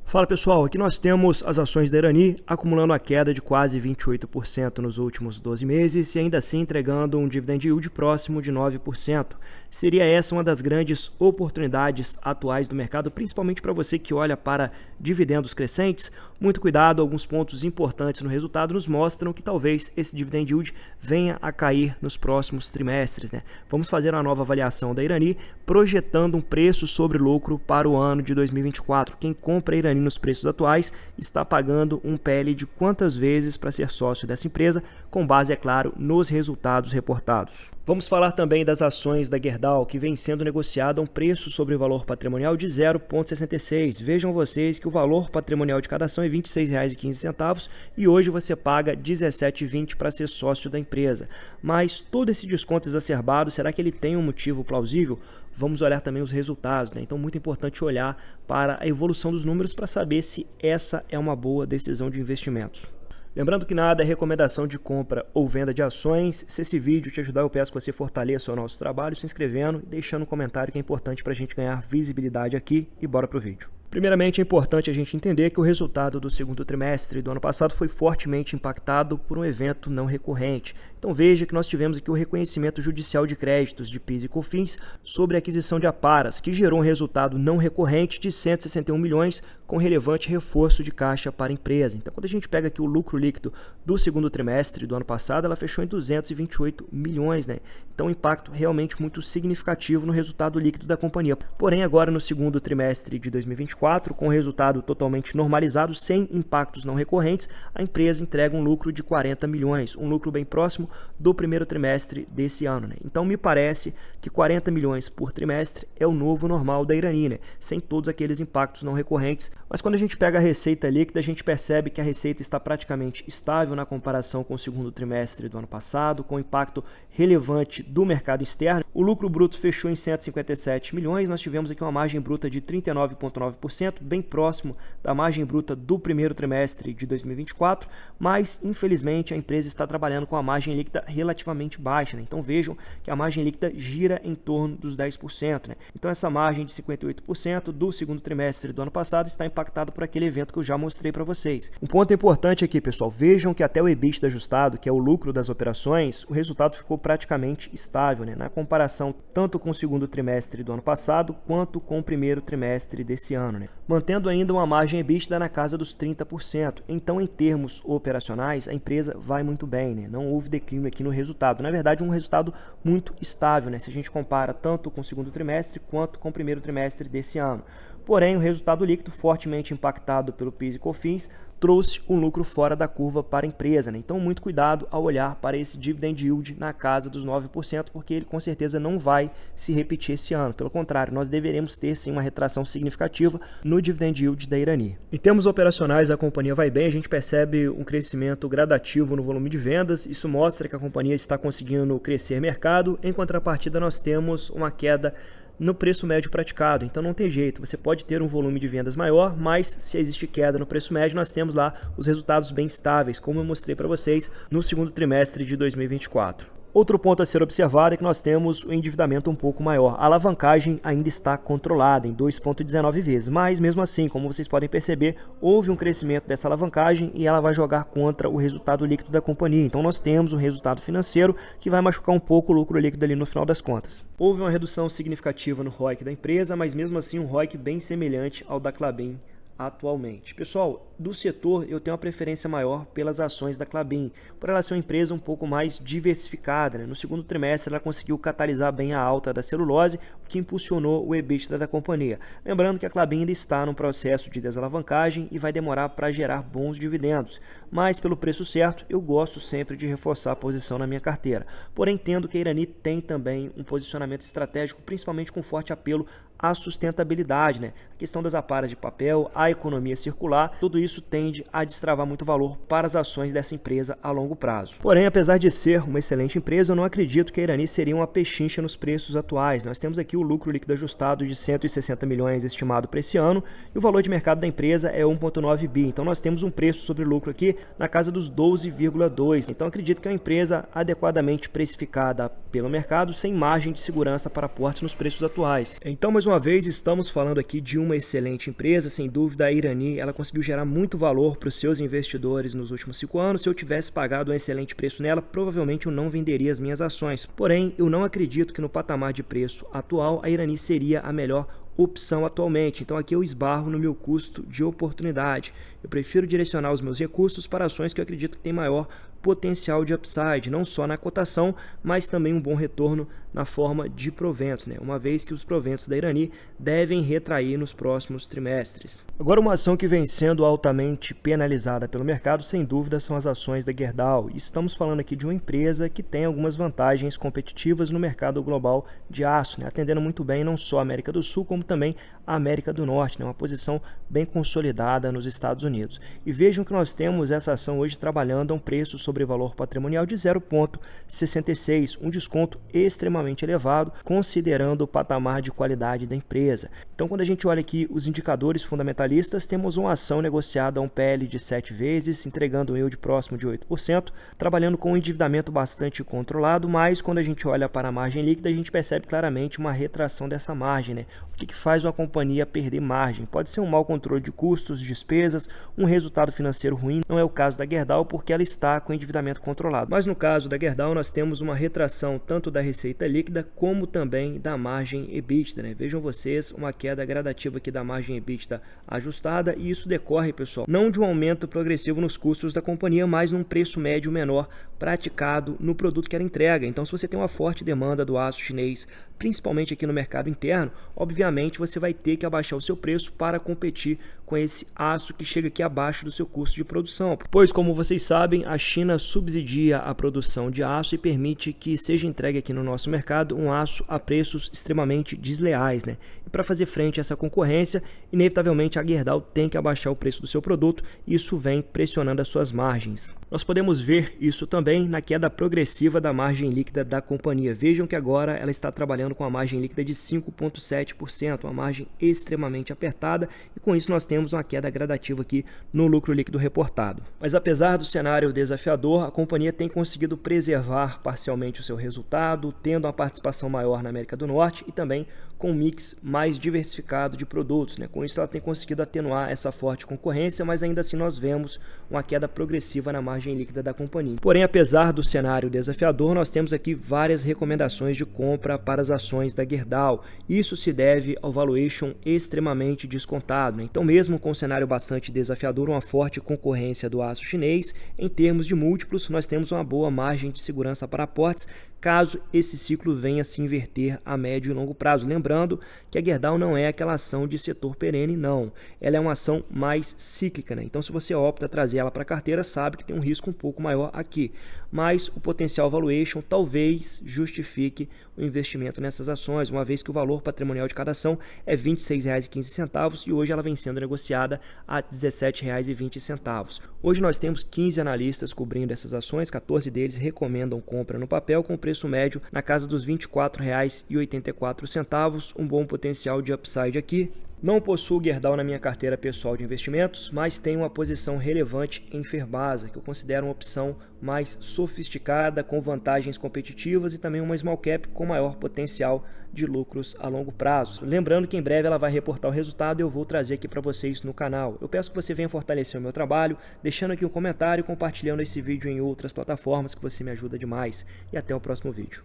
Fala pessoal, aqui nós temos as ações da Irani acumulando a queda de quase 28% nos últimos 12 meses e ainda assim entregando um dividend yield próximo de 9%. Seria essa uma das grandes oportunidades atuais do mercado, principalmente para você que olha para dividendos crescentes. Muito cuidado, alguns pontos importantes no resultado nos mostram que talvez esse dividend yield venha a cair nos próximos trimestres, né? Vamos fazer uma nova avaliação da Irani, projetando um preço sobre lucro para o ano de 2024. Quem compra a Irani nos preços atuais está pagando um PL de quantas vezes para ser sócio dessa empresa, com base, é claro, nos resultados reportados. Vamos falar também das ações da Gerdau, que vem sendo negociada a um preço sobre o valor patrimonial de 0,66. Vejam vocês que o valor patrimonial de cada ação é R$ 26,15 e hoje você paga R$ 17,20 para ser sócio da empresa. Mas todo esse desconto exacerbado, será que ele tem um motivo plausível? Vamos olhar também os resultados, né? Então, muito importante olhar para a evolução dos números para saber se essa é uma boa decisão de investimentos. Lembrando que nada é recomendação de compra ou venda de ações. Se esse vídeo te ajudar, eu peço que você fortaleça o nosso trabalho se inscrevendo e deixando um comentário que é importante para a gente ganhar visibilidade aqui e bora pro vídeo. Primeiramente, é importante a gente entender que o resultado do segundo trimestre do ano passado foi fortemente impactado por um evento não recorrente. Então veja que nós tivemos aqui o reconhecimento judicial de créditos de PIS e COFINS sobre a aquisição de Aparas, que gerou um resultado não recorrente de 161 milhões com relevante reforço de caixa para a empresa. Então quando a gente pega aqui o lucro líquido do segundo trimestre do ano passado, ela fechou em 228 milhões, né? Então um impacto realmente muito significativo no resultado líquido da companhia. Porém, agora no segundo trimestre de 2024, com o resultado totalmente normalizado, sem impactos não recorrentes, a empresa entrega um lucro de 40 milhões, um lucro bem próximo do primeiro trimestre desse ano, né? Então me parece que 40 milhões por trimestre é o novo normal da Irani, né? Sem todos aqueles impactos não recorrentes. Mas quando a gente pega a receita líquida, a gente percebe que a receita está praticamente estável na comparação com o segundo trimestre do ano passado, com impacto relevante do mercado externo. O lucro bruto fechou em 157 milhões, nós tivemos aqui uma margem bruta de 39,9%, bem próximo da margem bruta do primeiro trimestre de 2024, mas infelizmente a empresa está trabalhando com a margem líquida relativamente baixa, né? Então vejam que a margem líquida gira em torno dos 10%, né? Então essa margem de 58% do segundo trimestre do ano passado está impactada por aquele evento que eu já mostrei para vocês. Um ponto importante aqui, pessoal, vejam que até o EBITDA ajustado, que é o lucro das operações, o resultado ficou praticamente estável, né? Na comparação tanto com o segundo trimestre do ano passado quanto com o primeiro trimestre desse ano, né? Mantendo ainda uma margem EBITDA na casa dos 30%. Então, em termos operacionais, a empresa vai muito bem, né? Não houve declínio aqui no resultado. Na verdade, um resultado muito estável, né? Se a gente compara tanto com o segundo trimestre quanto com o primeiro trimestre desse ano. Porém, o resultado líquido, fortemente impactado pelo PIS e COFINS, trouxe um lucro fora da curva para a empresa, né? Então, muito cuidado ao olhar para esse dividend yield na casa dos 9%, porque ele com certeza não vai se repetir esse ano. Pelo contrário, nós deveremos ter sim uma retração significativa no dividend yield da Irani. Em termos operacionais, a companhia vai bem, a gente percebe um crescimento gradativo no volume de vendas, isso mostra que a companhia está conseguindo crescer mercado. Em contrapartida, nós temos uma queda no preço médio praticado, então não tem jeito, você pode ter um volume de vendas maior, mas se existe queda no preço médio, nós temos lá os resultados bem estáveis, como eu mostrei para vocês no segundo trimestre de 2024. Outro ponto a ser observado é que nós temos o endividamento um pouco maior. A alavancagem ainda está controlada em 2,19 vezes, mas mesmo assim, como vocês podem perceber, houve um crescimento dessa alavancagem e ela vai jogar contra o resultado líquido da companhia. Então nós temos um resultado financeiro que vai machucar um pouco o lucro líquido ali no final das contas. Houve uma redução significativa no ROIC da empresa, mas mesmo assim um ROIC bem semelhante ao da Klabin atualmente. Pessoal, do setor eu tenho uma preferência maior pelas ações da Klabin, por ela ser uma empresa um pouco mais diversificada, né? No segundo trimestre ela conseguiu catalisar bem a alta da celulose, o que impulsionou o EBITDA da companhia. Lembrando que a Klabin ainda está num processo de desalavancagem e vai demorar para gerar bons dividendos, mas pelo preço certo eu gosto sempre de reforçar a posição na minha carteira. Porém, entendo que a Irani tem também um posicionamento estratégico, principalmente com forte apelo à sustentabilidade, né? A questão das aparas de papel, a economia circular, tudo isso tende a destravar muito valor para as ações dessa empresa a longo prazo. Porém, apesar de ser uma excelente empresa, eu não acredito que a Irani seria uma pechincha nos preços atuais. Nós temos aqui o lucro líquido ajustado de 160 milhões estimado para esse ano e o valor de mercado da empresa é 1,9 bi. Então nós temos um preço sobre lucro aqui na casa dos 12,2. Então acredito que é uma empresa adequadamente precificada pelo mercado, sem margem de segurança para aportes nos preços atuais. Então, mais uma vez, estamos falando aqui de uma excelente empresa, sem dúvida a Irani, ela conseguiu gerar muito valor para os seus investidores nos últimos 5 anos. Se eu tivesse pagado um excelente preço nela, provavelmente eu não venderia as minhas ações. Porém, eu não acredito que no patamar de preço atual a Irani seria a melhor opção atualmente. Então aqui eu esbarro no meu custo de oportunidade. Eu prefiro direcionar os meus recursos para ações que eu acredito que têm maior potencial de upside, não só na cotação, mas também um bom retorno na forma de proventos, né? Uma vez que os proventos da Irani devem retrair nos próximos trimestres. Agora, uma ação que vem sendo altamente penalizada pelo mercado, sem dúvida, são as ações da Gerdau. E estamos falando aqui de uma empresa que tem algumas vantagens competitivas no mercado global de aço, né? Atendendo muito bem não só a América do Sul, como também a América do Norte, né? Uma posição bem consolidada nos Estados Unidos. E vejam que nós temos essa ação hoje trabalhando a um preço sobre valor patrimonial de 0,66, um desconto extremamente elevado, considerando o patamar de qualidade da empresa. Então, quando a gente olha aqui os indicadores fundamentalistas, temos uma ação negociada a um PL de 7 vezes, entregando um yield próximo de 8%, trabalhando com um endividamento bastante controlado, mas quando a gente olha para a margem líquida, a gente percebe claramente uma retração dessa margem, né? O que faz uma companhia perder margem? Pode ser um mau controle de custos, despesas, um resultado financeiro ruim. Não é o caso da Gerdau, porque ela está com endividamento controlado. Mas no caso da Gerdau, nós temos uma retração tanto da receita líquida como também da margem EBITDA, né? Vejam vocês uma queda gradativa aqui da margem EBITDA ajustada, e isso decorre, pessoal, não de um aumento progressivo nos custos da companhia, mas num preço médio menor praticado no produto que ela entrega. Então, se você tem uma forte demanda do aço chinês, principalmente aqui no mercado interno, obviamente você vai ter que abaixar o seu preço para competir com esse aço que chega aqui abaixo do seu custo de produção. Pois, como vocês sabem, a China subsidia a produção de aço e permite que seja entregue aqui no nosso mercado um aço a preços extremamente desleais, né? E para fazer frente a essa concorrência, inevitavelmente a Gerdau tem que abaixar o preço do seu produto, e isso vem pressionando as suas margens. Nós podemos ver isso também na queda progressiva da margem líquida da companhia. Vejam que agora ela está trabalhando com a margem líquida de 5,7%, uma margem extremamente apertada, e com isso nós temos uma queda gradativa aqui no lucro líquido reportado. Mas apesar do cenário desafiador, a companhia tem conseguido preservar parcialmente o seu resultado, tendo uma participação maior na América do Norte e também com um mix mais diversificado de produtos, né? Com isso ela tem conseguido atenuar essa forte concorrência, mas ainda assim nós vemos uma queda progressiva na margem líquida da companhia. Porém, apesar do cenário desafiador, nós temos aqui várias recomendações de compra para as ações da Gerdau. Isso se deve ao valuation extremamente descontado, né? Então, mesmo com um cenário bastante desafiador, uma forte concorrência do aço chinês, em termos de múltiplos, nós temos uma boa margem de segurança para aportes, caso esse ciclo venha se inverter a médio e longo prazo. Lembrando que a Gerdau não é aquela ação de setor perene, não. Ela é uma ação mais cíclica, né? Então, se você opta a trazer ela para a carteira, sabe que tem um risco um pouco maior aqui. Mas o potencial valuation talvez justifique o investimento nessas ações, uma vez que o valor patrimonial de cada ação é R$ 26,15 e hoje ela vem sendo negociada a R$ 17,20. Hoje nós temos 15 analistas cobrindo essas ações, 14 deles recomendam compra no papel com preço médio na casa dos R$ 24,84, um bom potencial de upside aqui. Não possuo Gerdau na minha carteira pessoal de investimentos, mas tenho uma posição relevante em Ferbasa, que eu considero uma opção mais sofisticada, com vantagens competitivas e também uma small cap com maior potencial de lucros a longo prazo. Lembrando que em breve ela vai reportar o resultado e eu vou trazer aqui para vocês no canal. Eu peço que você venha fortalecer o meu trabalho, deixando aqui um comentário e compartilhando esse vídeo em outras plataformas, que você me ajuda demais. E até o próximo vídeo.